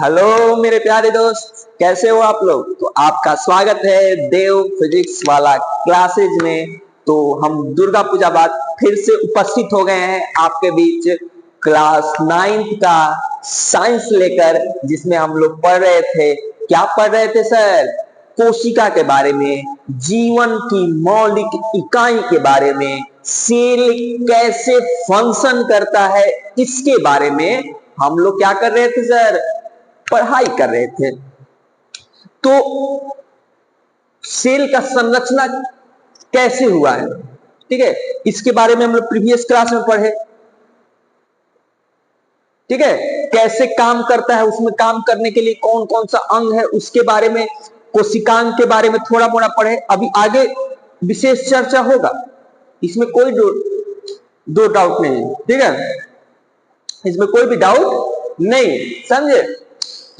Hello मेरे प्यारे दोस्त, कैसे हो आप लोग। तो आपका स्वागत है देव फिजिक्स वाला क्लासेज में। तो हम दुर्गा पूजा बाद फिर से उपस्थित हो गए हैं आपके बीच क्लास 9th का साइंस लेकर, जिसमें हम लोग पढ़ रहे थे। क्या पढ़ रहे थे सर? कोशिका के बारे में, जीवन की मौलिक इकाई के बारे में, सेल कैसे फंक्शन करता है इसके बारे में हम लोग क्या कर रहे थे सर? पढ़ाई कर रहे थे। तो सेल का संरचना कैसे हुआ है, ठीक है, इसके बारे में हम लोग प्रीवियस क्लास में पढ़े। ठीक है, कैसे काम करता है, उसमें काम करने के लिए कौन कौन सा अंग है उसके बारे में, कोशिकांग के बारे में थोड़ा मोड़ा पढ़े। अभी आगे विशेष चर्चा होगा, इसमें कोई दो डाउट नहीं है। ठीक है, इसमें कोई भी डाउट नहीं, समझे।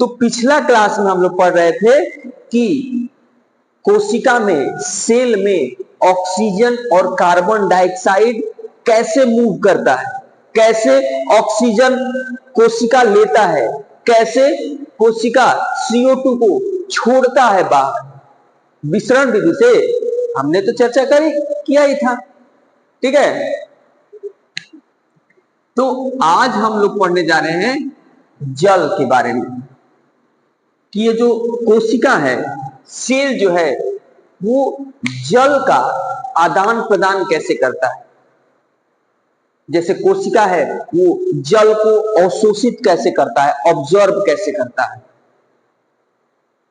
तो पिछला क्लास में हम लोग पढ़ रहे थे कि कोशिका में, सेल में ऑक्सीजन और कार्बन डाइऑक्साइड कैसे मूव करता है, कैसे ऑक्सीजन कोशिका लेता है, कैसे कोशिका CO2 को छोड़ता है बाहर विसरण विधि से। हमने तो चर्चा किया ही था। ठीक है, तो आज हम लोग पढ़ने जा रहे हैं जल के बारे में कि ये जो कोशिका है, सेल जो है, वो जल का आदान प्रदान कैसे करता है। जैसे कोशिका है, वो जल को अवशोषित कैसे करता है, ऑब्जर्व कैसे करता है,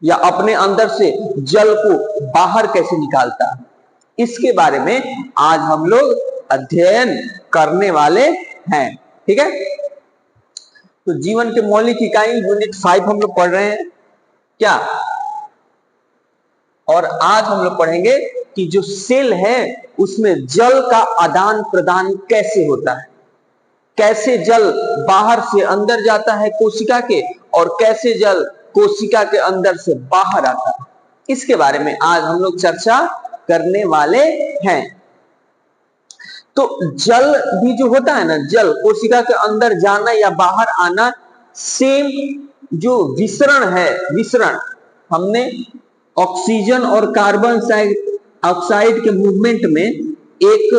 या अपने अंदर से जल को बाहर कैसे निकालता है, इसके बारे में आज हम लोग अध्ययन करने वाले हैं। ठीक है, तो जीवन के मौलिक इकाई यूनिट 5 हम लोग पढ़ रहे हैं क्या। और आज हम लोग पढ़ेंगे कि जो सेल है उसमें जल का आदान प्रदान कैसे होता है, कैसे जल बाहर से अंदर जाता है कोशिका के, और कैसे जल कोशिका के अंदर से बाहर आता है, इसके बारे में आज हम लोग चर्चा करने वाले हैं। तो जल भी जो होता है ना, जल कोशिका के अंदर जाना या बाहर आना, सेम जो विसरण है, विसरण हमने ऑक्सीजन और कार्बन ऑक्साइड के मूवमेंट में एक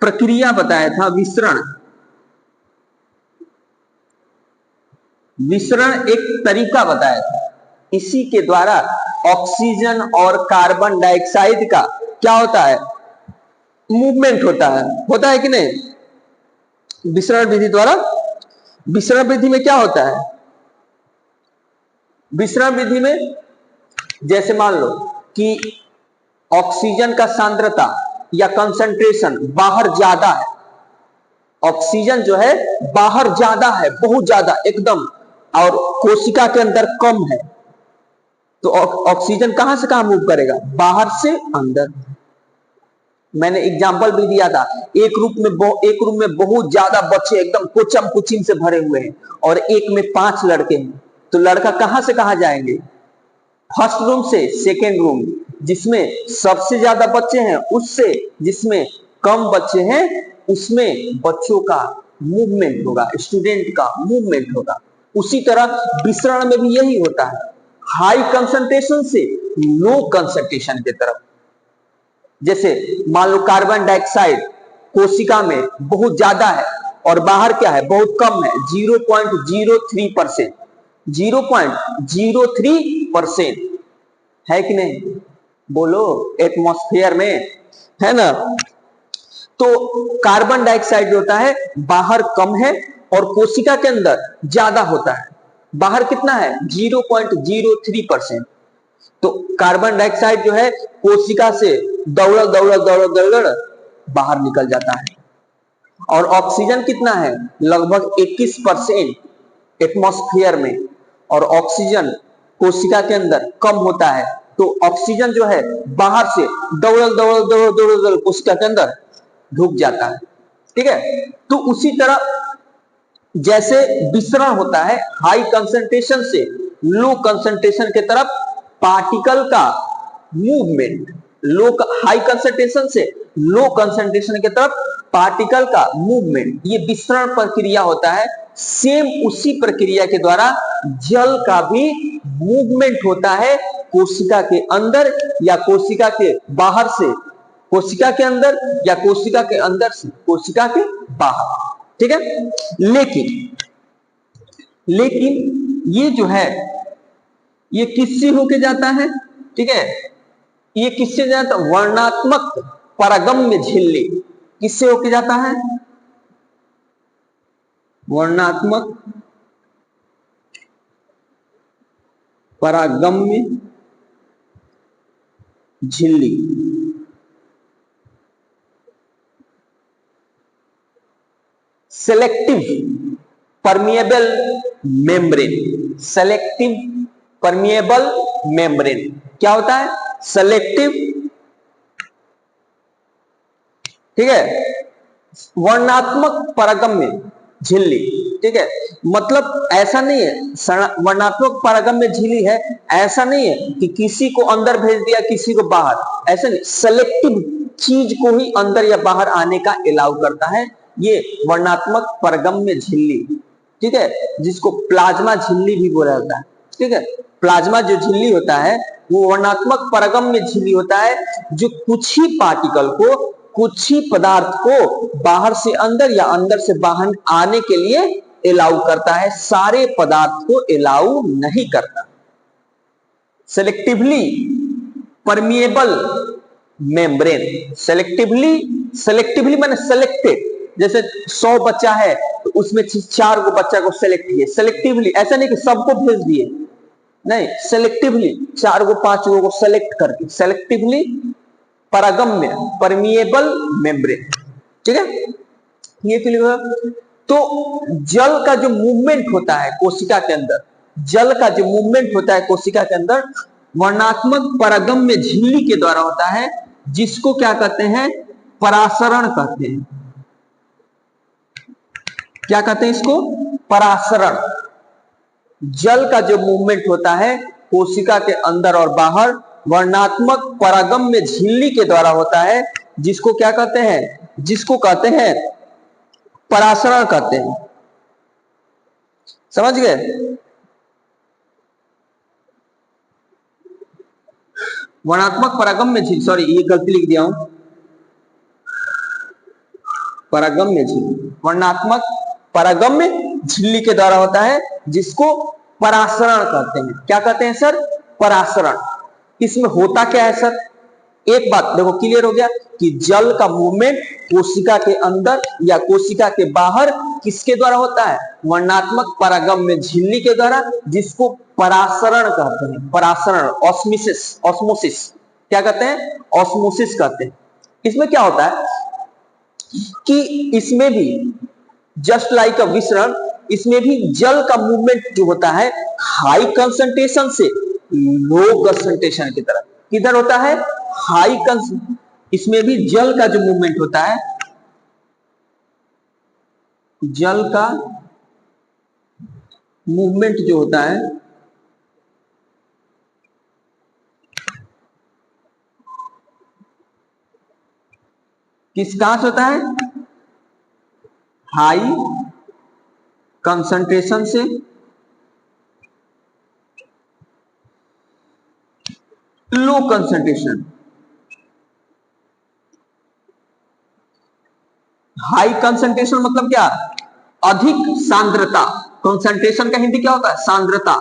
प्रक्रिया बताया था, विसरण। विसरण एक तरीका बताया था, इसी के द्वारा ऑक्सीजन और कार्बन डाइऑक्साइड का क्या होता है, मूवमेंट होता है कि नहीं, विसरण विधि द्वारा। विसरण विधि में क्या होता है, विसरण विधि में जैसे मान लो कि ऑक्सीजन का सांद्रता या कंसंट्रेशन बाहर ज्यादा है, ऑक्सीजन जो है बाहर ज्यादा है, बहुत ज्यादा एकदम, और कोशिका के अंदर कम है, तो ऑक्सीजन कहां से कहां मूव करेगा, बाहर से अंदर। मैंने एग्जांपल भी दिया था, एक रूम में बहुत ज्यादा बच्चे एकदम कोचम कुचिम से भरे हुए हैं, और एक में 5 लड़के हैं, तो लड़का कहां से कहां जाएंगे, फर्स्ट रूम से सेकेंड रूम। जिसमें सबसे ज्यादा बच्चे हैं उससे जिसमें कम बच्चे हैं उसमें बच्चों का मूवमेंट होगा, स्टूडेंट का मूवमेंट होगा। उसी तरह विसरण में भी यही होता है, हाई कंसंट्रेशन से लो कंसंट्रेशन की तरफ। जैसे मान लो कार्बन डाइऑक्साइड कोशिका में बहुत ज्यादा है और बाहर क्या है, बहुत कम है, 0.03%, 0.03% है कि नहीं, बोलो, एटमॉस्फेयर में है ना। तो कार्बन डाइऑक्साइड जो होता है बाहर कम है और कोशिका के अंदर ज्यादा होता है। बाहर कितना है, 0.03%। तो कार्बन डाइऑक्साइड जो है कोशिका से दौड़ बाहर निकल जाता है, और ऑक्सीजन कितना है, लगभग 21% एटमॉस्फेयर में, और ऑक्सीजन कोशिका के अंदर कम होता है। तो ऑक्सीजन जो है बाहर से दौड़ कोशिका के अंदर ढुक जाता है। ठीक है, तो उसी तरह जैसे विसरण होता है हाई कंसंट्रेशन से लो कंसंट्रेशन की तरफ, पार्टिकल का मूवमेंट, हाई कंसंट्रेशन से लो कंसंट्रेशन की तरफ पार्टिकल का मूवमेंट, ये विसरण प्रक्रिया होता है सेम उसी प्रक्रिया के द्वारा जल का भी मूवमेंट होता है कोशिका के अंदर या कोशिका के बाहर से कोशिका के अंदर या कोशिका के अंदर से कोशिका के बाहर। ठीक है, लेकिन ये जो है ये किससे होके जाता है? ठीक है, ये किससे जाता है? वर्णात्मक पारगम्य झिल्ली किससे होके जाता है? वर्णात्मक परागम्य झिल्ली। Selective permeable membrane. Selective permeable membrane क्या होता है? सेलेक्टिव, ठीक है, वर्णात्मक पारगम्य झिल्ली। ठीक है, मतलब ऐसा नहीं है वर्णात्मक पारगम्य झिल्ली है, ऐसा नहीं है कि किसी को अंदर भेज दिया किसी को बाहर, ऐसा नहीं। सेलेक्टिव चीज को ही अंदर या बाहर आने का अलाउ करता है ये वर्णात्मक पारगम्य झिल्ली। ठीक है, जिसको प्लाज्मा झिल्ली भी बोला जाता है। ठीक है, प्लाज्मा जो झिल्ली होता है वो वर्णात्मक पारगम्य झिल्ली होता है जो कुछ ही पार्टिकल को, कुछ ही पदार्थ को बाहर से अंदर या अंदर से बाहर आने के लिए अलाउ करता है, सारे पदार्थ को अलाउ नहीं करता। Selectively permeable membrane. सेलेक्टिवली माने सेलेक्टेड, जैसे 100 बच्चा है तो उसमें 4 को बच्चा को सेलेक्ट किए। सेलेक्टिवली ऐसा नहीं कि सबको भेज दिए, नहीं, सेलेक्टिवली 4 को 5 को सेलेक्ट करके, सेलेक्टिवली पारगम्य परमिएबल मेम्ब्रेन। ठीक है, ये क्लियर? तो जल का जो मूवमेंट होता है कोशिका के अंदर, जल का जो मूवमेंट होता है कोशिका के अंदर वर्णात्मक पारगम्य झिल्ली के द्वारा होता है, जिसको क्या कहते हैं? परासरण कहते हैं। क्या कहते हैं इसको? परासरण। जल का जो मूवमेंट होता है कोशिका के अंदर और बाहर वर्णात्मक परागम्य झिल्ली के द्वारा होता है, जिसको क्या कहते हैं? जिसको कहते हैं परासरण कहते हैं। समझ गए? वर्णात्मक परागम्य झिल्ली, सॉरी ये गलती लिख दिया हूं, परागम्य झिल्ली वर्णात्मक परागम्य झिल्ली के द्वारा होता है, जिसको परासरण कहते हैं। क्या कहते हैं सर? परासरण। इसमें होता क्या है सर? एक बात देखो, क्लियर हो गया कि जल का मूवमेंट कोशिका के अंदर या कोशिका के बाहर किसके द्वारा होता है? वर्णात्मक परागम्य झिल्ली के द्वारा, जिसको परासरण कहते हैं। परासरण, ऑस्मोसिस क्या कहते हैं? ऑस्मोसिस कहते हैं। इसमें क्या होता है कि इसमें भी जस्ट लाइक अ विसरण, इसमें भी जल का मूवमेंट जो होता है हाई कंसंट्रेशन से लो कंसंट्रेशन की तरफ। किधर होता है? High concentration. इसमें भी जल का जो मूवमेंट होता है, जल का मूवमेंट जो होता है किस कहां से होता है? हाई कंसंट्रेशन से लो कंसंट्रेशन। हाई कंसंट्रेशन मतलब क्या? अधिक सांद्रता। कंसंट्रेशन का हिंदी क्या होता है? सांद्रता।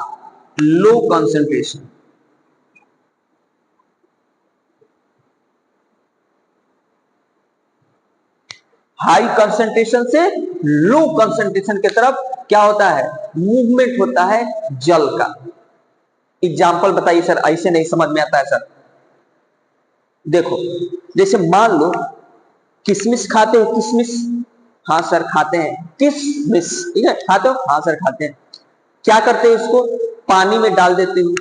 लो कंसंट्रेशन, हाई कंसंट्रेशन से लो कंसंट्रेशन की तरफ क्या होता है? मूवमेंट होता है जल का। एग्जाम्पल बताइए सर, ऐसे नहीं समझ में आता है सर। देखो, जैसे मान लो किशमिश खाते हो? किशमिश, हाँ सर खाते हैं। किशमिश, ठीक है, खाते हो? हाँ सर खाते हैं। क्या करते हैं? इसको पानी में डाल देते हो?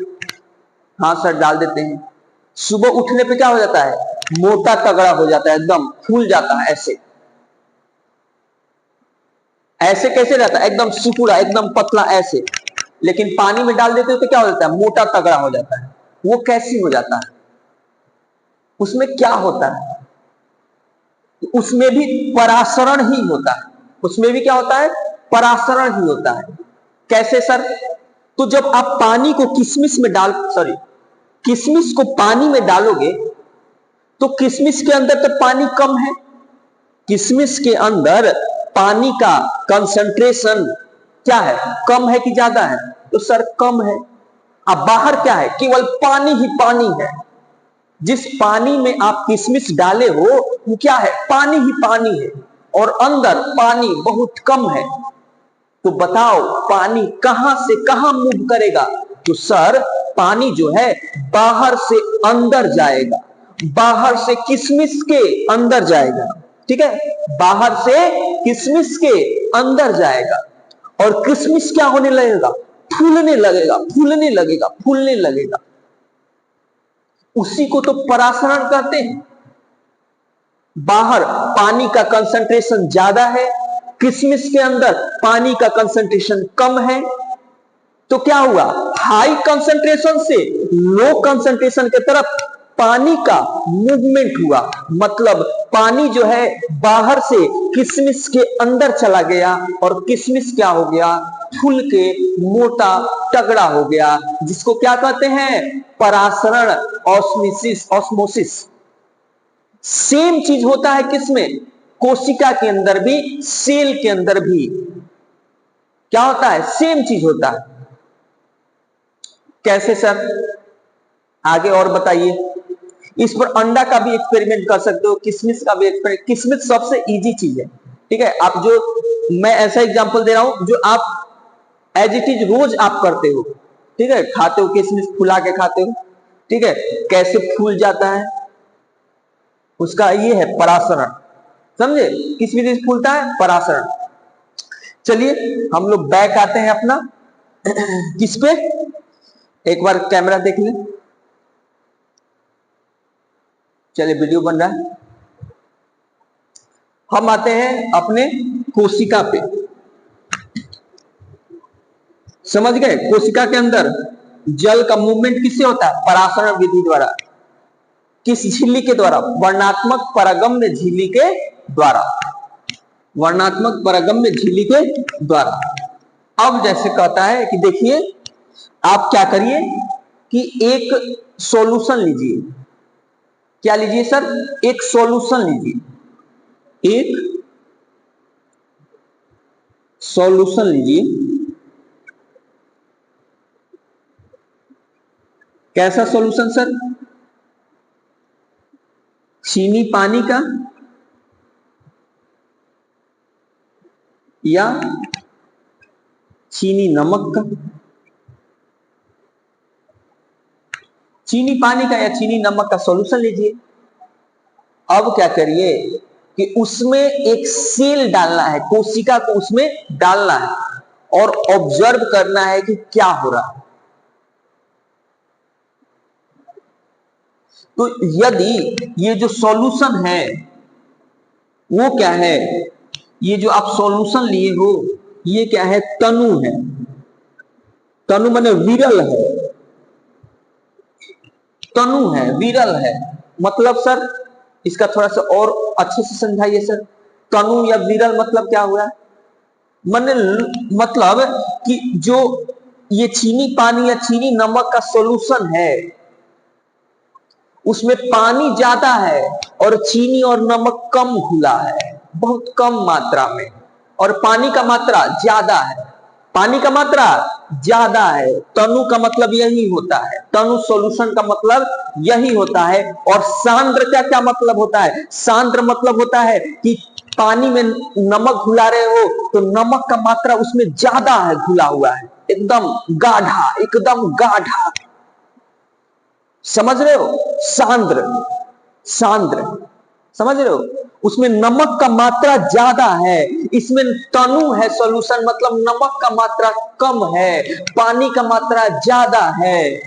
हाँ सर डाल देते हैं। सुबह उठने पे क्या हो जाता है? मोटा तगड़ा हो जाता है, एकदम फूल जाता है। ऐसे ऐसे कैसे रहता है? एकदम सुकुड़ा, एकदम पतला ऐसे। लेकिन पानी में डाल देते हो तो क्या हो जाता है? मोटा तगड़ा हो जाता है। वो कैसे हो जाता है? उसमें क्या होता है? उसमें भी परासरण ही होता है। उसमें भी क्या होता है? परासरण ही होता है। कैसे सर? तो जब आप पानी को किशमिश को पानी में डालोगे तो किशमिश के अंदर तो पानी कम है, किशमिश के अंदर पानी का कंसंट्रेशन क्या है, कम है कि ज्यादा है? तो सर कम है। अब बाहर क्या है? केवल पानी ही पानी है। जिस पानी में आप किशमिश डाले हो वो क्या है? पानी ही पानी है, और अंदर पानी बहुत कम है। तो बताओ पानी कहां से कहां मूव करेगा? तो सर पानी जो है बाहर से अंदर जाएगा, बाहर से किशमिश के अंदर जाएगा, ठीक है, बाहर से किशमिश के अंदर जाएगा, और किशमिश क्या होने लगेगा? फूलने लगेगा, फूलने लगेगा, फूलने लगेगा। उसी को तो परासरण कहते हैं। बाहर पानी का कंसंट्रेशन ज्यादा है, किशमिश के अंदर पानी का कंसंट्रेशन कम है, तो क्या हुआ? हाई कंसंट्रेशन से लो कंसंट्रेशन की तरफ पानी का मूवमेंट हुआ। मतलब पानी जो है बाहर से किशमिश के अंदर चला गया, और किशमिश क्या हो गया? फूल के मोटा तगड़ा हो गया, जिसको क्या कहते हैं? परासरण, ऑस्मोसिस। सेम चीज होता है किसमें? कोशिका के अंदर भी, सेल के अंदर भी क्या होता है? सेम चीज होता है। कैसे सर? आगे और बताइए। इस पर अंडा का भी एक्सपेरिमेंट कर सकते हो, किशमिश का भी एक्सपेरिमेंट। किशमिश सबसे इजी चीज है, ठीक है। आप जो, मैं ऐसा एग्जांपल दे रहा हूं जो आप एज इट इज रोज आप करते हो, ठीक है, खाते हो, किशमिश फुला के खाते हो, ठीक है। कैसे फूल जाता है उसका ये है परासरण, समझे? किस विधि से फूलता है? परासरण। चलिए हम लोग बैक आते हैं अपना किस पे, एक बार कैमरा देख ले। चलिए वीडियो बन रहा है। हम आते हैं अपने कोशिका पे, समझ गए? कोशिका के अंदर जल का मूवमेंट किससे होता है? परासरण विधि द्वारा। किस झिल्ली के द्वारा? वर्णात्मक परागम्य झिल्ली के द्वारा, वर्णात्मक परागम्य झिल्ली के द्वारा। अब जैसे कहता है कि देखिए आप क्या करिए कि एक सॉल्यूशन लीजिए। क्या लीजिए सर? एक सॉल्यूशन लीजिए, एक सॉल्यूशन लीजिए। कैसा सॉल्यूशन सर? चीनी पानी का या चीनी नमक का? चीनी पानी का या चीनी नमक का सॉल्यूशन लीजिए। अब क्या करिए कि उसमें एक सेल डालना है, कोशिका को उसमें डालना है और ऑब्जर्व करना है कि क्या हो रहा है। तो यदि ये जो सॉल्यूशन है वो क्या है? ये जो आप सॉल्यूशन लिए हो ये क्या है? तनु है। तनु माने विरल है, तनु है, विरल है। मतलब सर इसका थोड़ा सा और अच्छे से समझाइए सर। तनु या विरल मतलब क्या हुआ? मैंने मतलब कि जो ये चीनी पानी या चीनी नमक का सॉल्यूशन है उसमें पानी ज्यादा है और चीनी और नमक कम घुला है, बहुत कम मात्रा में, और पानी का मात्रा ज्यादा है, पानी का मात्रा ज्यादा है। तनु का मतलब यही होता है, तनु सॉल्यूशन का मतलब यही होता है। और सांद्र का क्या मतलब होता है? सांद्र मतलब होता है कि पानी में नमक घुला रहे हो तो नमक का मात्रा उसमें ज्यादा है, घुला हुआ है, एकदम गाढ़ा, एकदम गाढ़ा। समझ रहे हो? सांद्र, सांद्र, समझ रहे हो? उसमें नमक का मात्रा ज्यादा है, इसमें तनु है सॉल्यूशन, मतलब नमक का मात्रा कम है, पानी का मात्रा ज्यादा है,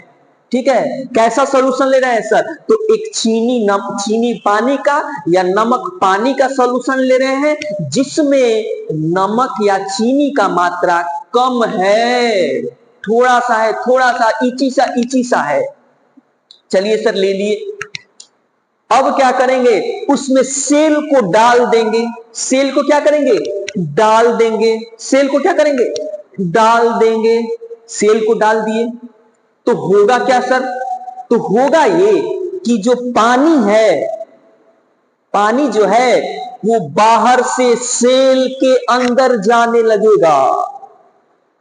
ठीक है। कैसा सॉल्यूशन ले रहे हैं सर? तो एक चीनी पानी का या नमक पानी का सॉल्यूशन ले रहे हैं जिसमें नमक या चीनी का मात्रा कम है, थोड़ा सा है, थोड़ा सा इची सा है। चलिए सर ले लिए। अब क्या करेंगे? उसमें सेल को डाल देंगे। सेल को क्या करेंगे? डाल देंगे, सेल को क्या करेंगे, डाल देंगे, सेल को डाल दिए तो होगा क्या सर, तो होगा ये कि जो पानी है, पानी जो है वो बाहर से सेल के अंदर जाने लगेगा।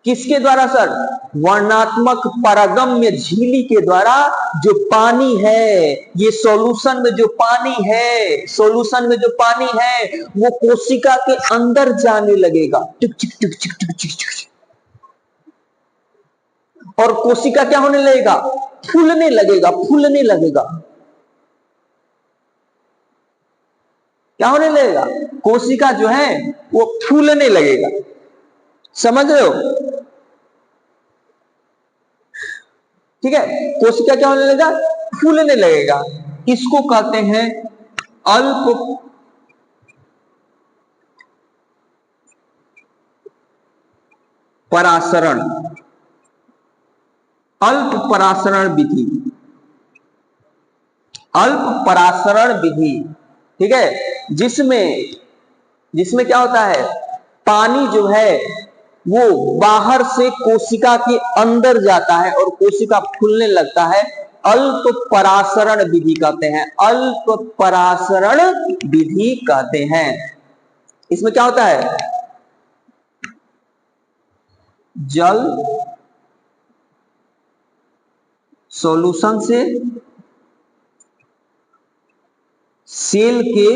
किसके द्वारा सर, वर्णात्मक पारगम्य झिल्ली के द्वारा। जो पानी है, ये सॉल्यूशन में जो पानी है, सॉल्यूशन में जो पानी है वो कोशिका के अंदर जाने लगेगा, टिक टिक टिक टिक टिक टिक टिक, और कोशिका क्या होने लगेगा, फूलने लगेगा, फूलने लगेगा। क्या होने लगेगा, कोशिका जो है वो फूलने लगेगा। समझ रहे हो, ठीक है, कोशिका क्या होने लगेगा, फूलने लगेगा। इसको कहते हैं अल्प परासरण, अल्प परासरण विधि, अल्प परासरण विधि, ठीक है, जिसमें जिसमें क्या होता है, पानी जो है वो बाहर से कोशिका के अंदर जाता है और कोशिका फूलने लगता है। अल्प परासरण विधि कहते हैं, अल्प परासरण विधि कहते हैं। इसमें क्या होता है, जल सॉल्यूशन से सेल के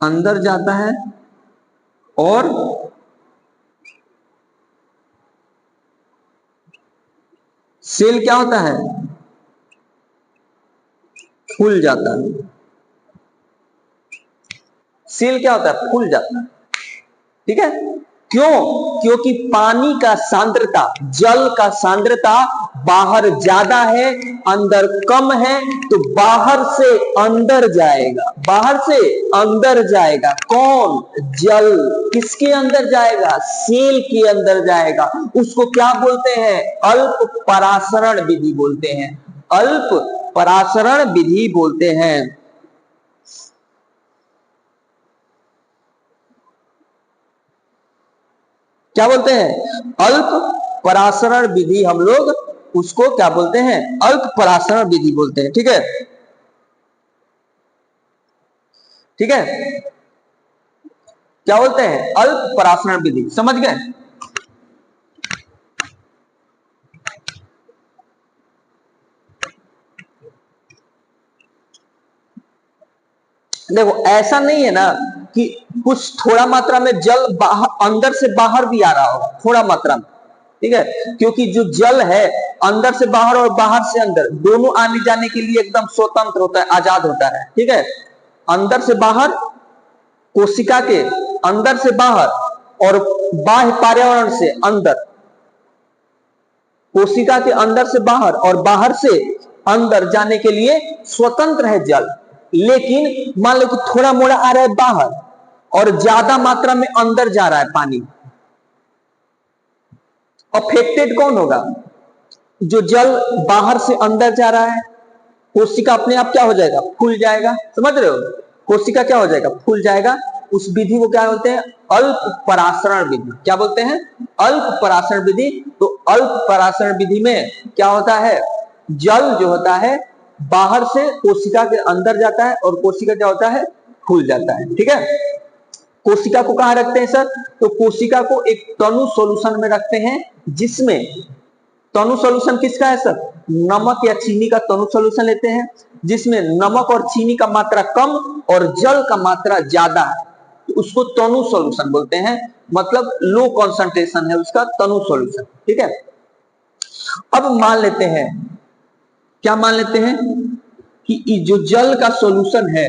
अंदर जाता है और सेल क्या होता है, फूल जाता है। सेल क्या होता है, फूल जाता है, ठीक है। क्यों, क्योंकि पानी का सांद्रता, जल का सांद्रता बाहर ज्यादा है, अंदर कम है, तो बाहर से अंदर जाएगा, बाहर से अंदर जाएगा कौन, जल। किसके अंदर जाएगा, सेल के अंदर जाएगा। उसको क्या बोलते हैं, अल्प परासरण विधि बोलते हैं, अल्प परासरण विधि बोलते हैं। क्या बोलते हैं, अल्प परासरण विधि, हम लोग उसको क्या बोलते हैं, अल्प परासरण विधि बोलते हैं, ठीक है, ठीक है, क्या बोलते हैं, अल्प परासरण विधि, समझ गए। देखो ऐसा नहीं है ना कि कुछ थोड़ा मात्रा में जल बाहर, अंदर से बाहर भी आ रहा होगा थोड़ा मात्रा में, ठीक है, क्योंकि जो जल है अंदर से बाहर और बाहर से अंदर दोनों आने जाने के लिए एकदम स्वतंत्र होता है, आजाद होता है, ठीक है। अंदर से बाहर, कोशिका के अंदर से बाहर और बाह्य पर्यावरण से अंदर, कोशिका के अंदर से बाहर और बाहर से अंदर जाने के लिए स्वतंत्र है जल। लेकिन मान लो कि थोड़ा मोड़ा आ रहा है बाहर और ज्यादा मात्रा में अंदर जा रहा है पानी, अफेक्टेड कौन होगा, जो जल बाहर से अंदर जा रहा है। कोशिका अपने आप क्या हो जाएगा, फूल जाएगा, समझ रहे हो, कोशिका क्या हो जाएगा, फूल जाएगा। उस विधि को क्या बोलते हैं, अल्प परासरण विधि। क्या बोलते हैं, अल्प परासरण विधि। तो अल्प परासरण विधि में क्या होता है, जल जो होता है बाहर से कोशिका के अंदर जाता है और कोशिका क्या होता है, फूल जाता है, ठीक है। कोशिका को कहां रखते हैं सर, तो कोशिका को एक तनु सॉल्यूशन में रखते हैं, जिसमें तनु सॉल्यूशन किसका है सर, नमक या चीनी का तनु सॉल्यूशन लेते हैं, जिसमें नमक और चीनी का मात्रा कम और जल का मात्रा ज्यादा है, तो उसको तनु सॉल्यूशन बोलते हैं, मतलब लो कॉन्सेंट्रेशन है उसका, तनु सॉल्यूशन, ठीक है। अब मान लेते हैं, क्या मान लेते हैं कि जो जल का सॉल्यूशन है,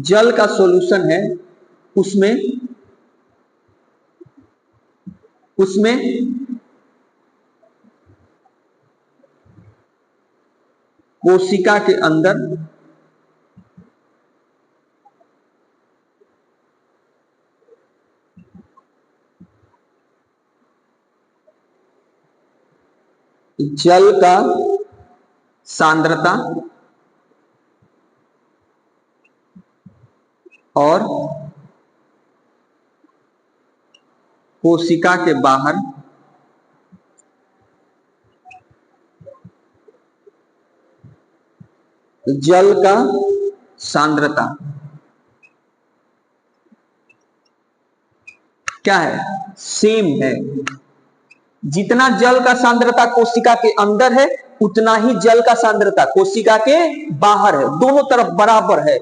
जल का सॉल्यूशन है, उसमें उसमें कोशिका के अंदर जल का सांद्रता और कोशिका के बाहर जल का सांद्रता क्या है? सेम है। जितना जल का सांद्रता कोशिका के अंदर है उतना ही जल का सांद्रता कोशिका के बाहर है। दोनों तरफ बराबर है।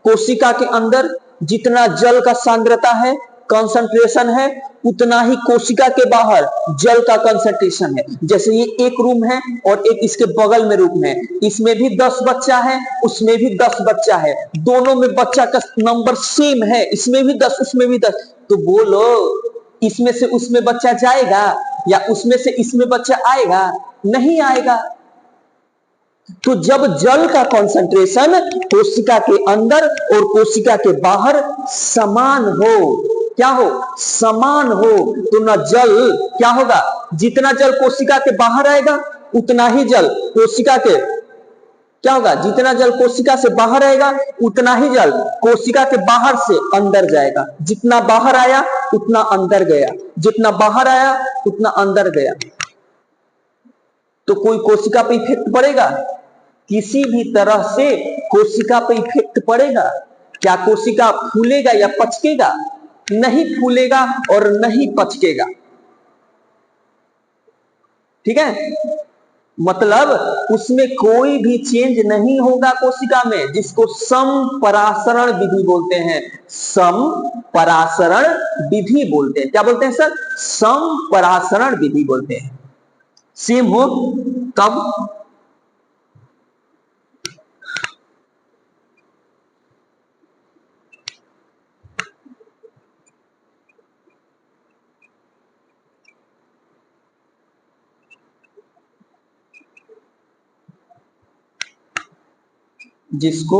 कोशिका के अंदर जितना जल का सांद्रता है, कंसंट्रेशन है, उतना ही कोशिका के बाहर जल का कंसंट्रेशन है। जैसे ये एक रूम है और एक इसके बगल में रूम है, इसमें भी 10 बच्चा है, उसमें भी 10 बच्चा है, दोनों में बच्चा का नंबर सेम है, इसमें भी 10 उसमें भी 10। तो बोलो इसमें से उसमें बच्चा जाएगा या उसमें से इसमें बच्चा आएगा? नहीं आएगा। तो जब जल का कंसंट्रेशन कोशिका के अंदर और कोशिका के बाहर समान हो, क्या हो? समान हो, तो ना जल क्या होगा? जितना जल कोशिका के बाहर आएगा उतना ही जल कोशिका के क्या होगा? जितना जल कोशिका से बाहर आएगा उतना ही जल कोशिका के बाहर से अंदर जाएगा। जितना बाहर आया उतना अंदर गया, जितना बाहर आया उतना अंदर गया। तो कोई कोशिका पे इफेक्ट पड़ेगा? किसी भी तरह से कोशिका पे इफेक्ट पड़ेगा? क्या कोशिका फूलेगा या पचकेगा? नहीं फूलेगा और नहीं पचकेगा। ठीक है, मतलब उसमें कोई भी चेंज नहीं होगा कोशिका में, जिसको समपरासरण विधि बोलते हैं। समपरासरण विधि बोलते हैं। क्या बोलते हैं सर? समपरासरण विधि बोलते हैं। सेम हो तब जिसको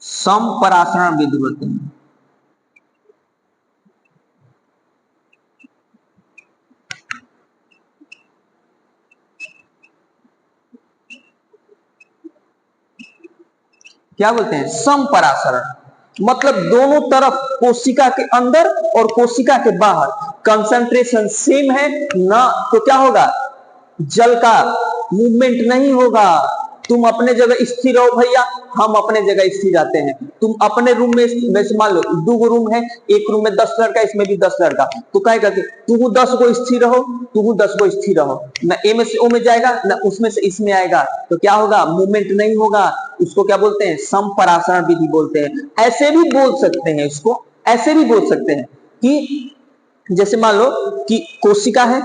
समपरासरण विधि बोलते हैं। क्या बोलते हैं? समपरासरण। मतलब दोनों तरफ कोशिका के अंदर और कोशिका के बाहर कंसंट्रेशन सेम है ना, तो क्या होगा? जल का मूवमेंट नहीं होगा। तुम अपने जगह स्थिर रहो भैया, हम अपने जगह स्थिर जाते हैं। तुम अपने रूम में, वैसे मान लो 2 रूम है, एक रूम में 10 लड़का, इसमें भी 10 लड़का, तो क्या करते? तू 10 को स्थिर रहो, तू 10 को स्थिर रहो, ना ए में से ओ में जाएगा ना उसमें से इसमें आएगा, तो क्या होगा? मूवमेंट नहीं होगा। उसको क्या बोलते हैं? समपरासरण विधि बोलते हैं। ऐसे भी बोल सकते हैं इसको, ऐसे भी बोल सकते हैं कि जैसे मान लो कि कोशिका है,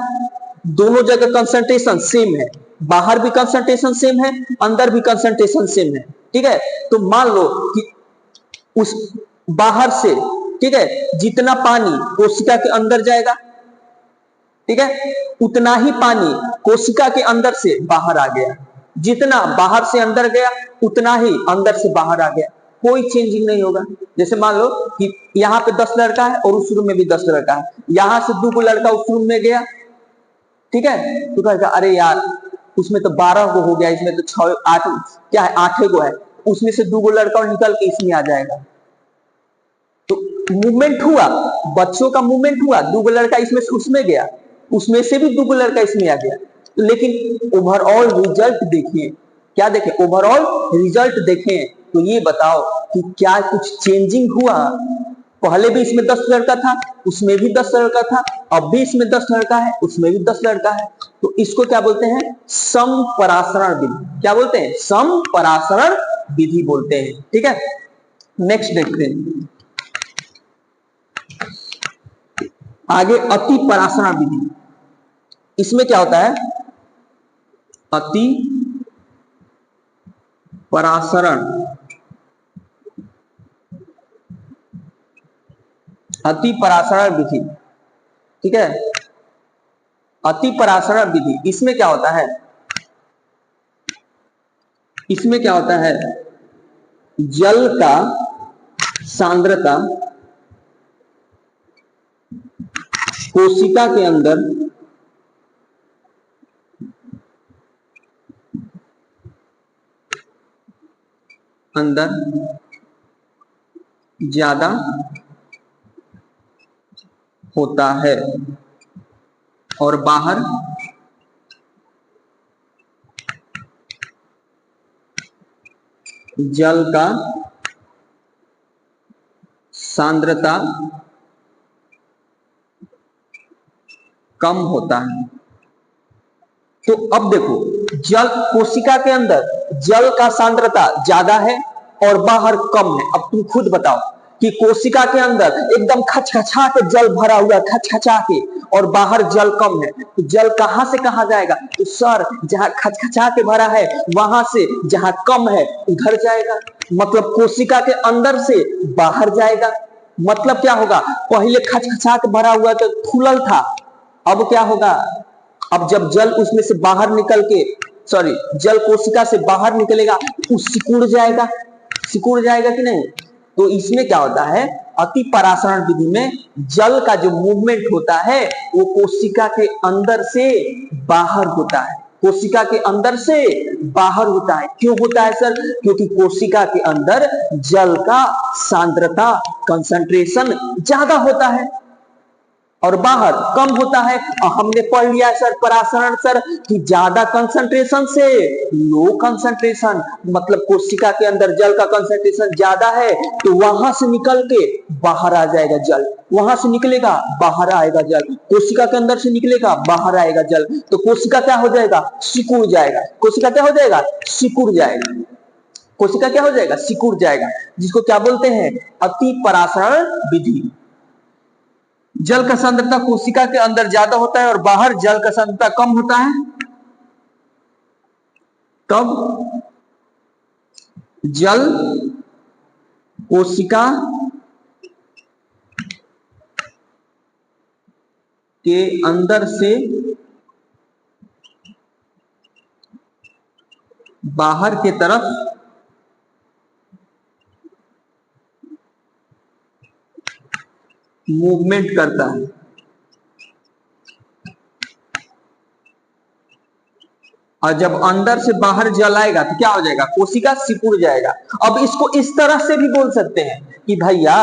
दोनों जगह कंसंट्रेशन सेम है, बाहर भी कंसंट्रेशन सेम है, अंदर भी कंसंट्रेशन सेम है। ठीक है, तो मान लो कि उस बाहर से, ठीक है, जितना पानी कोशिका के अंदर जाएगा, ठीक है, उतना ही पानी कोशिका के अंदर से बाहर आ गया। जितना बाहर से अंदर गया उतना ही अंदर से बाहर आ गया। कोई चेंजिंग नहीं होगा। जैसे मान लो कि यहाँ पे 10 लड़का है और उस रूम में भी 10 लड़का है, यहां से 2 लड़का उस रूम में गया, ठीक है, तो कहेगा अरे यार उसमें तो 12 को हो गया, इसमें तो 6 8 क्या है, 8 को है, उसमें से 2 लड़का और निकल के इसमें आ जाएगा। तो मूवमेंट हुआ, बच्चों का मूवमेंट हुआ, 2 लड़का इसमें से उसमें गया, उसमें से भी 2 लड़का इसमें आ गया। लेकिन ओवरऑल रिजल्ट देखिए, क्या देखें? ओवरऑल रिजल्ट देखें तो ये बताओ कि क्या कुछ चेंजिंग हुआ? पहले भी इसमें 10 लड़का था, उसमें भी 10 लड़का था, अब भी इसमें 10 लड़का है, उसमें भी 10 लड़का है। तो इसको क्या बोलते हैं? समपरासरण विधि। क्या बोलते हैं? समपरासरण विधि बोलते हैं। ठीक है, नेक्स्ट देखते हैं आगे, अति परासरण विधि। इसमें क्या होता है? अति परासरण, अति परासरण विधि, ठीक है, अति परासरण विधि। इसमें क्या होता है? इसमें क्या होता है? जल का सांद्रता कोशिका के अंदर अंदर ज्यादा होता है और बाहर जल का सांद्रता कम होता है। तो अब देखो, जल कोशिका के अंदर जल का सांद्रता ज्यादा है और बाहर कम है। अब तुम खुद बताओ कि कोशिका के अंदर एकदम खचखचा के जल भरा हुआ, खचखचा के, और बाहर जल कम है, तो जल कहां से कहां जाएगा? तो सर, जहां खचखचा के भरा है वहां से जहां कम है उधर जाएगा, मतलब कोशिका के अंदर से बाहर जाएगा। मतलब क्या होगा? पहले खचखचा के भरा हुआ तो फूलल था, अब क्या होगा? अब जब जल उसमें से बाहर निकल के, सॉरी, जल कोशिका से बाहर निकलेगा तो सिकुड़ जाएगा। सिकुड़ जाएगा कि नहीं? तो इसमें क्या होता है, अति परासरण विधि में जल का जो मूवमेंट होता है वो कोशिका के अंदर से बाहर होता है। कोशिका के अंदर से बाहर होता है। क्यों होता है सर? क्योंकि कोशिका के अंदर जल का सांद्रता, कंसंट्रेशन ज्यादा होता है और बाहर कम होता है। और हमने पढ़ लिया सर परासरण सर कि ज्यादा कंसंट्रेशन से लो कंसंट्रेशन, मतलब कोशिका के अंदर जल का कंसंट्रेशन ज्यादा है तो वहां से निकल के बाहर आ जाएगा जल, वहां से निकलेगा बाहर आएगा जल, कोशिका के अंदर से निकलेगा बाहर आएगा जल, तो कोशिका क्या हो जाएगा? सिकुड़ जाएगा। कोशिका क्या हो जाएगा? सिकुड़ जाएगा। कोशिका क्या हो जाएगा? सिकुड़ जाएगा, जिसको क्या बोलते हैं? अति परासरण विधि। जल का सांद्रता कोशिका के अंदर ज्यादा होता है और बाहर जल का सांद्रता कम होता है, तब जल कोशिका के अंदर से बाहर की तरफ मूवमेंट करता है। और जब अंदर से बाहर जल आएगा तो क्या हो जाएगा? कोशिका सिकुड़ जाएगा। अब इसको इस तरह से भी बोल सकते हैं कि भैया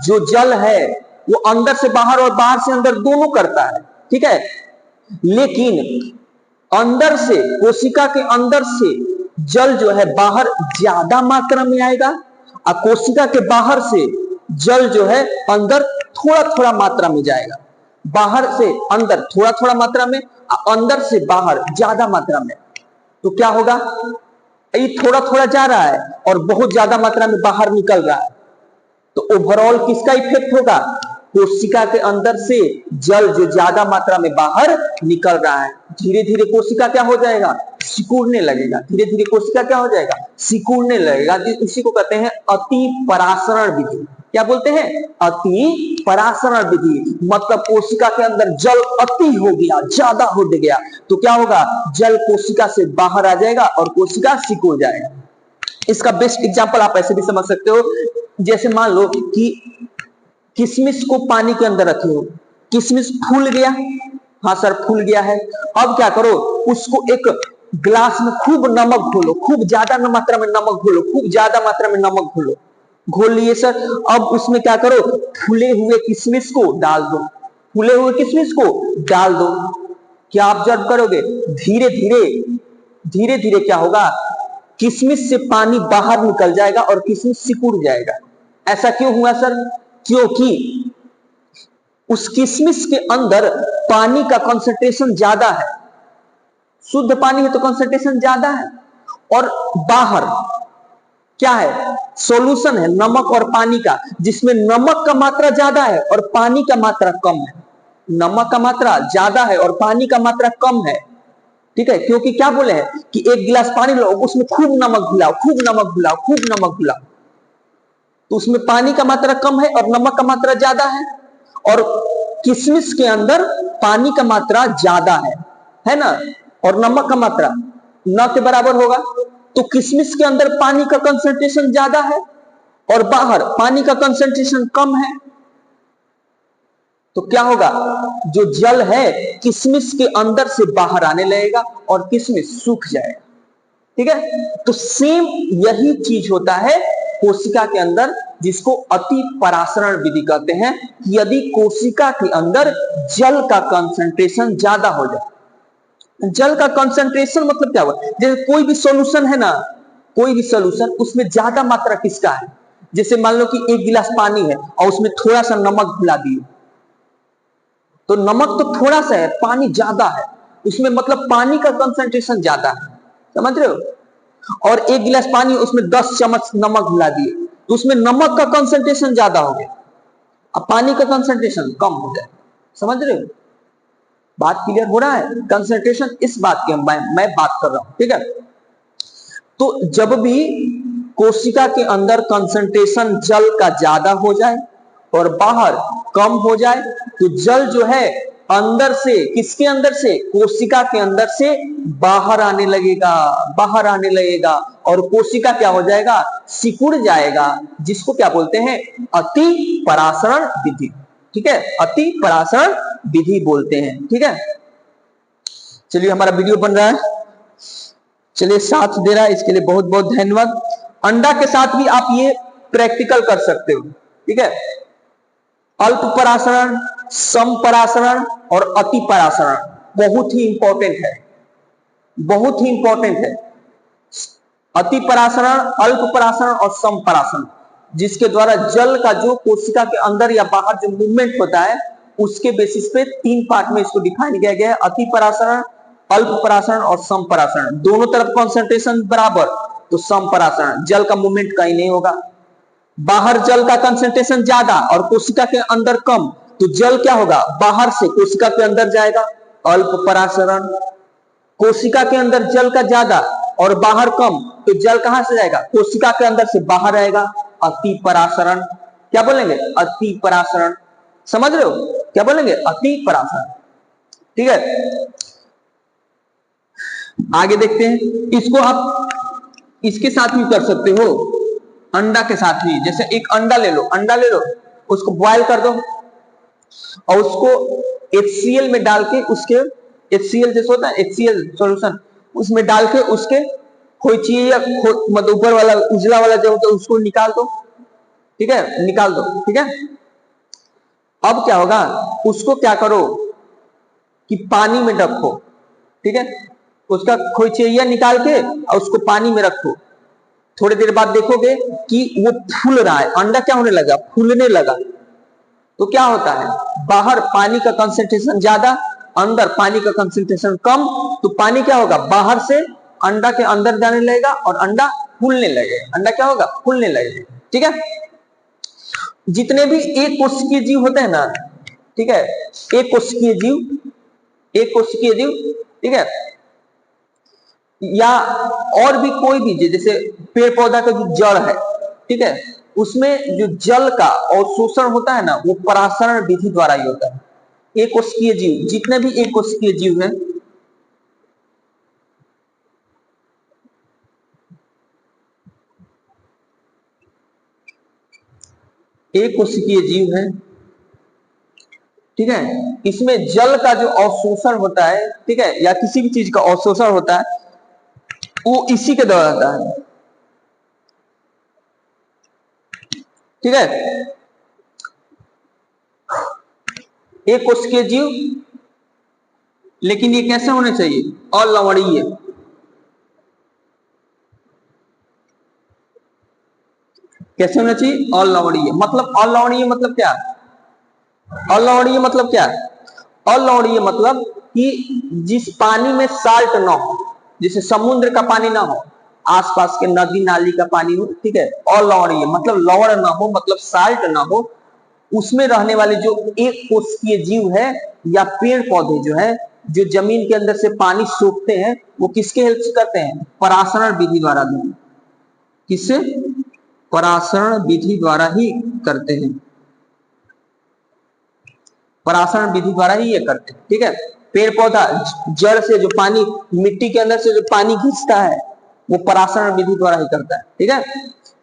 जो जल है वो अंदर से बाहर और बाहर से अंदर दोनों करता है, ठीक है, लेकिन अंदर से, कोशिका के अंदर से जल जो है बाहर ज्यादा मात्रा में आएगा और कोशिका के बाहर से जल जो है अंदर थोड़ा थोड़ा मात्रा में जाएगा। बाहर से अंदर थोड़ा थोड़ा मात्रा में, अंदर से बाहर ज्यादा मात्रा में। तो क्या होगा? ये थोड़ा थोड़ा जा रहा है और बहुत ज्यादा मात्रा में बाहर निकल रहा है, तो ओवरऑल किसका इफेक्ट होगा? कोशिका के अंदर से जल जो ज्यादा मात्रा में बाहर निकल रहा है, धीरे धीरे कोशिका क्या हो जाएगा? सिकुड़ने लगेगा। धीरे धीरे कोशिका क्या हो जाएगा? सिकुड़ने लगेगा। इसी को कहते हैं अति परासरण विधि। क्या बोलते हैं? अति परासरण विधि। मतलब कोशिका के अंदर जल अति हो गया, ज्यादा हो गया, तो क्या होगा? जल कोशिका से बाहर आ जाएगा और कोशिका सिकुड़ जाएगा। इसका बेस्ट एग्जांपल आप ऐसे भी समझ सकते हो, जैसे मान लो कि किशमिश को पानी के अंदर रखे हो, किशमिश फूल गया, हाँ सर फूल गया है, अब क्या करो? उसको एक ग्लास में खूब नमक घोलो, खूब ज्यादा मात्रा में नमक घोलो, खूब ज्यादा मात्रा में नमक घोलो, घोल लिए सर। अब उसमें क्या करो? फूले हुए किशमिश को डाल दो, फूले हुए किशमिश को डाल दो। क्या ऑब्जर्व करोगे? धीरे धीरे धीरे धीरे क्या होगा? किशमिश से पानी बाहर निकल जाएगा और किशमिश सिकुड़ जाएगा। ऐसा क्यों हुआ सर? क्योंकि उस किशमिश के अंदर पानी का कंसंट्रेशन ज्यादा है, शुद्ध पानी है तो कंसंट्रेशन ज्यादा है, और बाहर क्या है? सॉल्यूशन है नमक और पानी का, जिसमें नमक का मात्रा ज्यादा है और पानी का मात्रा कम है। नमक का मात्रा ज्यादा है और पानी का मात्रा कम है, ठीक है, क्योंकि क्या बोले हैं कि एक गिलास पानी लो, उसमें खूब नमक घुलाओ, खूब नमक घुलाओ, खूब नमक घुलाओ, तो उसमें पानी का मात्रा कम है और नमक का मात्रा ज्यादा है, और किशमिश के अंदर पानी का मात्रा ज्यादा है ना, और नमक का मात्रा न के बराबर होगा। तो किशमिश के अंदर पानी का कंसंट्रेशन ज्यादा है और बाहर पानी का कंसंट्रेशन कम है, तो क्या होगा? जो जल है किशमिश के अंदर से बाहर आने लगेगा और किशमिश सूख जाएगा। ठीक है। तो सेम यही चीज होता है कोशिका के अंदर, जिसको अति परासरण विधि कहते हैं। यदि कोशिका के अंदर जल का कंसंट्रेशन ज्यादा हो जाए, जल का कंसंट्रेशन मतलब क्या हुआ, जैसे कोई भी सॉल्यूशन है ना, कोई भी सॉल्यूशन, उसमें ज्यादा मात्रा किसका है, जैसे मान लो कि 1 गिलास पानी है और उसमें थोड़ा सा नमक मिला दिए, तो नमक तो थोड़ा सा है, पानी ज्यादा है, उसमें मतलब पानी का कंसंट्रेशन ज्यादा है, समझ रहे हो। और 1 गिलास पानी, उसमें 10 चम्मच नमक मिला दिए, तो उसमें नमक का कंसंट्रेशन ज्यादा हो गया, अब पानी का कंसंट्रेशन कम हो जाए, समझ रहे हो। बात क्लियर हो रहा है, कंसंट्रेशन इस बात की मैं बात कर रहा हूं, ठीक है। तो जब भी कोशिका के अंदर कंसंट्रेशन जल का ज्यादा हो जाए और बाहर कम हो जाए, तो जल जो है अंदर से, किसके अंदर से, कोशिका के अंदर से बाहर आने लगेगा, बाहर आने लगेगा, और कोशिका क्या हो जाएगा, सिकुड़ जाएगा, जिसको क्या बोलते हैं, अति परासरण विधि, ठीक है, अति परासरण विधि बोलते हैं, ठीक है। चलिए हमारा वीडियो बन रहा है, चलिए साथ दे रहा है, इसके लिए बहुत बहुत धन्यवाद। अंडा के साथ भी आप ये प्रैक्टिकल कर सकते हो, ठीक है। अल्प परासरण, सम परासरण और अति परासरण बहुत ही इंपॉर्टेंट है, बहुत ही इंपॉर्टेंट है। अति परासरण, अल्प परासरण और सम परासरण, जिसके द्वारा जल का जो कोशिका के अंदर या बाहर जो मूवमेंट होता है, उसके बेसिस पे 3 पार्ट में इसको डिफाइन किया गया है, अति परासरण, अल्प परासरण और सम परासरण। दोनों तरफ कंसंट्रेशन बराबर, तो सम परासरण, जल का मूवमेंट कहीं नहीं होगा। बाहर जल का कंसंट्रेशन ज्यादा और कोशिका के अंदर कम, तो जल क्या होगा, बाहर से कोशिका के अंदर जाएगा, अल्प परासरण। कोशिका के अंदर जल का ज्यादा और बाहर कम, तो जल कहां से जाएगा, कोशिका के अंदर से बाहर आएगा, अति परासरण। क्या बोलेंगे, अति परासरण, समझ रहे हो, क्या बोलेंगे, अति परासरण, ठीक है। आगे देखते हैं, इसको आप इसके साथ भी कर सकते हो, अंडा के साथ भी। जैसे एक अंडा ले लो, अंडा ले लो, उसको बॉयल कर दो और उसको HCl में डाल के, उसके HCl जैसे होता है HCl सॉल्यूशन, उसमें डाल के उसके खोइचिए या मतलब ऊपर वाला उजला वाला जो होता है उसको निकाल दो, ठीक है, निकाल दो, ठीक है। अब क्या होगा, उसको क्या करो कि पानी में रखो, ठीक है, उसका खोइचिया निकाल के और उसको पानी में रखो। थोड़ी देर बाद देखोगे कि वो फूल रहा है, अंडा क्या होने लगा, फूलने लगा। तो क्या होता है, बाहर पानी का कंसंट्रेशन ज्यादा, अंदर पानी का कंसंट्रेशन कम, तो पानी क्या होगा, बाहर से अंडा के अंदर जाने लगेगा और अंडा फूलने लगेगा, अंडा क्या होगा, फूलने लगेगा, ठीक है। जितने भी एक कोशिकीय जीव होते हैं ना, ठीक है, एक कोशिकीय जीव, एक कोशिकीय जीव, ठीक है, या और भी कोई भी जीव, जैसे पेड़ पौधा का जो जड़ है, ठीक है, उसमें जो जल का अवशोषण होता है ना, वो परासरण विधि द्वारा ही होता है। एक कोशिकीय जीव, जितने भी एक कोशिकीय जीव हैं, एक कोशिकीय जीव है, ठीक है, इसमें जल का जो अवशोषण होता है, ठीक है, या किसी भी चीज का अवशोषण होता है, वो इसी के द्वारा होता है, ठीक है। एक कोशिकीय जीव, लेकिन ये कैसे होने चाहिए, अलवणीय, कैसे होना चाहिए, अलवणीय। मतलब अलवणीय मतलब क्या, अलवणीय मतलब क्या, अलवणीय मतलब कि जिस पानी में साल्ट ना हो, जैसे समुद्र का पानी ना हो, आसपास के नदी नाली का पानी हो, ठीक है, अलवणीय मतलब लवण ना हो, मतलब साल्ट ना हो, उसमें रहने वाले जो एक कोशिकीय जीव है या पेड़ पौधे जो है, जो जमीन के अंदर से पानी सोखते हैं, वो किसके हेल्प से करते हैं, परासरण विधि द्वारा। किससे, परासरण विधि द्वारा ही करते हैं, परासरण विधि द्वारा ही ये करते हैं, ठीक है। पेड़ पौधा जड़ से जो पानी, मिट्टी के अंदर से जो पानी खींचता है, वो परासरण विधि द्वारा ही करता है, ठीक है।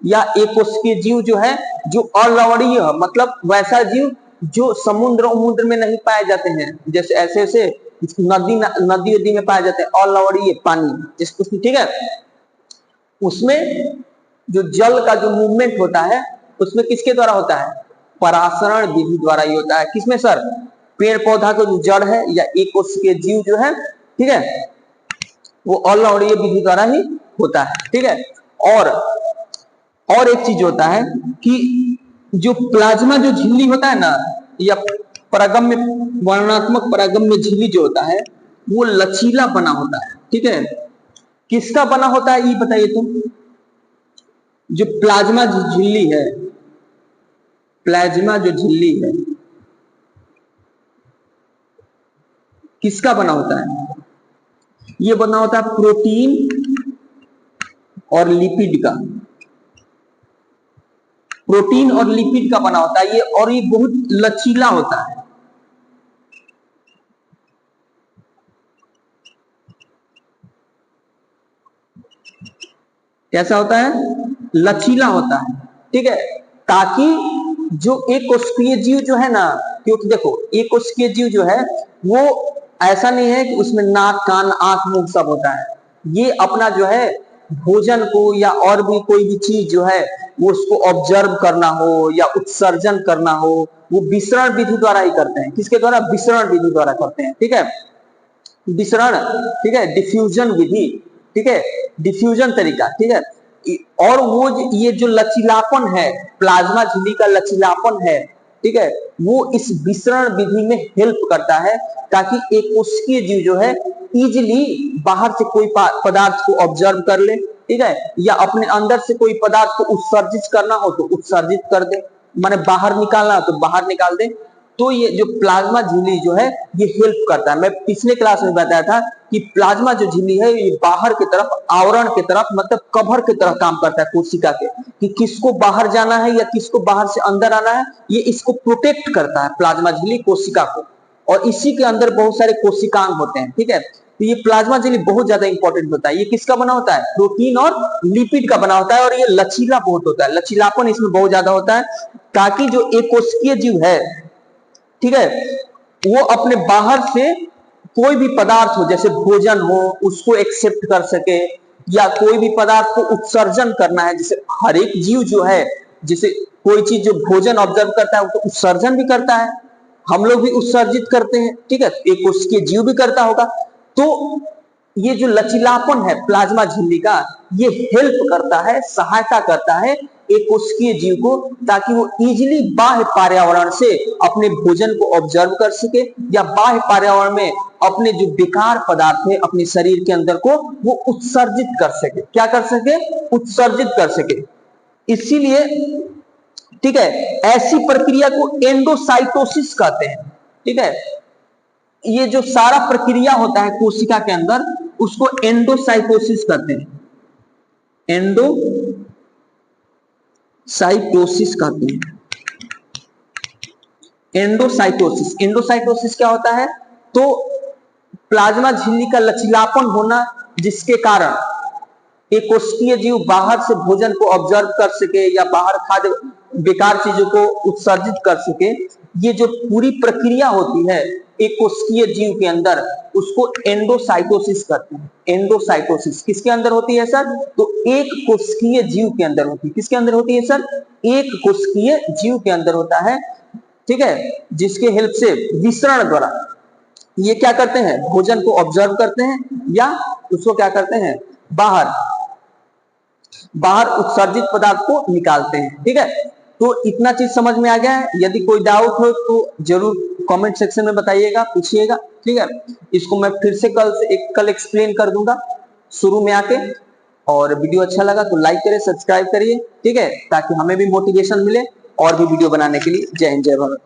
या एक कोशिकीय जीव जो है, जो अलवणीय मतलब वैसा जीव जो समुद्र उमुद्र में नहीं पाए जाते हैं, जैसे ऐसे ऐसे नदी नदी में पाए जाते हैं, अलवणीय पानी जिसको, ठीक है। उसमें जो जल का जो मूवमेंट होता है उसमें किसके द्वारा होता है? परासरण विधि द्वारा ही होता है। किसमें सर? पेड़ पौधा का जो जड़ है या एक कोशिकीय जीव जो है, ठीक है, वो ऑलराउंड ये विधि द्वारा ही होता है, ठीक है। और एक चीज होता है कि जो प्लाज्मा जो झिल्ली होता है ना, या परागम्य वर्णनात्मक परागम्य झिल्ली जो होता है वो लचीला बना होता है, ठीक है। किसका बना होता है ये बताइए तुम? जो प्लाज्मा झिल्ली है, प्लाज्मा जो झिल्ली है किसका बना होता है? ये बना होता है प्रोटीन और लिपिड का। प्रोटीन और लिपिड का बना होता है ये, और ये बहुत लचीला होता है। कैसा होता है? लचीला होता है, ठीक है। ताकि जो एक कोशिकीय जीव जो है ना, क्योंकि देखो एक कोशिकीय जीव जो है वो ऐसा नहीं है कि उसमें नाक कान आंख मुंह सब होता है। ये अपना जो है भोजन को या और भी कोई भी चीज जो है वो उसको ऑब्जर्व करना हो या उत्सर्जन करना हो, वो विसरण विधि द्वारा ही करते हैं। किसके द्वारा? विसरण विधि द्वारा करते हैं, ठीक है। विसरण, ठीक है, डिफ्यूजन विधि, ठीक है, डिफ्यूजन तरीका, ठीक है। और वो ये जो लचीलापन है, प्लाज्मा झिल्ली का लचीलापन है, ठीक है, वो इस विसरण विधि में हेल्प करता है ताकि एक कोशिकीय जीव जो है इजिली बाहर से कोई पदार्थ को ऑब्जर्व कर ले, ठीक है, या अपने अंदर से कोई पदार्थ को उत्सर्जित करना हो तो उत्सर्जित कर दे, माने बाहर निकालना हो तो बाहर निकाल दे। तो ये जो प्लाज्मा झिल्ली जो है ये हेल्प करता है। मैं पिछले क्लास में बताया था कि प्लाज्मा जो झिल्ली है ये बाहर की तरफ, आवरण की तरफ, मतलब कवर की तरफ काम करता है कोशिका के, कि किसको बाहर जाना है या किसको बाहर से अंदर आना है, ये इसको प्रोटेक्ट करता है प्लाज्मा झिल्ली कोशिका को। और इसी के अंदर बहुत सारे कोशिकांग होते हैं, ठीक है। तो ये प्लाज्मा झिल्ली बहुत ज्यादा इंपॉर्टेंट होता है। ये किसका बना होता है? प्रोटीन और लिपिड का बना होता है, और ये लचीला बहुत होता है, लचीलापन इसमें बहुत ज्यादा होता है, ताकि जो एक कोशिकीय जीव है, ठीक है, वो अपने बाहर से कोई भी पदार्थ हो, जैसे भोजन हो, उसको एक्सेप्ट कर सके, या कोई भी पदार्थ को उत्सर्जन करना है, जैसे हर एक जीव जो है, जैसे कोई चीज जो भोजन ऑब्जर्व करता है वो तो उत्सर्जन भी करता है, हम लोग भी उत्सर्जित करते हैं, ठीक है, एक उसके जीव भी करता होगा। तो ये जो लचीलापन है प्लाज्मा झिल्ली का, ये हेल्प करता है, सहायता करता है एक कोशिकीय जीव को, ताकि वो इजिली बाह्य पर्यावरण से अपने भोजन को ऑब्जर्व कर सके, या बाह्य पर्यावरण में अपने जो बेकार पदार्थ है अपने शरीर के अंदर को वो उत्सर्जित कर सके। क्या कर सके? उत्सर्जित कर सके। इसीलिए, ठीक है, ऐसी प्रक्रिया को एंडोसाइटोसिस कहते हैं, ठीक है। ये जो सारा प्रक्रिया होता है कोशिका के अंदर उसको एंडोसाइटोसिस कहते हैं, एंडोसाइटोसिस कहते हैं। एंडोसाइटोसिस, एंडोसाइटोसिस क्या होता है? तो प्लाज्मा झिल्ली का लचीलापन होना, जिसके कारण एक कोशिकीय जीव बाहर से भोजन को ऑब्जर्व कर सके या बाहर खाद्य बेकार चीजों को उत्सर्जित कर सके, ये जो पूरी प्रक्रिया होती है एक कोशिकीय जीव के अंदर, उसको एंडोसाइटोसिस कहते हैं। एंडोसाइटोसिस किसके अंदर होती है सर? तो एक कोशिकीय जीव के अंदर होती है। किसके अंदर होती है सर? एक कोशिकीय जीव के अंदर होता है, ठीक है, जिसके हेल्प से विसरण द्वारा ये क्या करते हैं? भोजन को ऑब्जर्व करते हैं या उसको क्या करते हैं? बाहर उत्सर्जित पदार्थ को निकालते हैं, ठीक है। तो इतना चीज समझ में आ गया है। यदि कोई डाउट हो तो जरूर कमेंट सेक्शन में बताइएगा, पूछिएगा, ठीक है। इसको मैं फिर से कल एक्सप्लेन कर दूंगा शुरू में आके। और वीडियो अच्छा लगा तो लाइक करें, सब्सक्राइब करिए, ठीक है, ताकि हमें भी मोटिवेशन मिले और भी वीडियो बनाने के लिए। जय हिंद, जय भारत।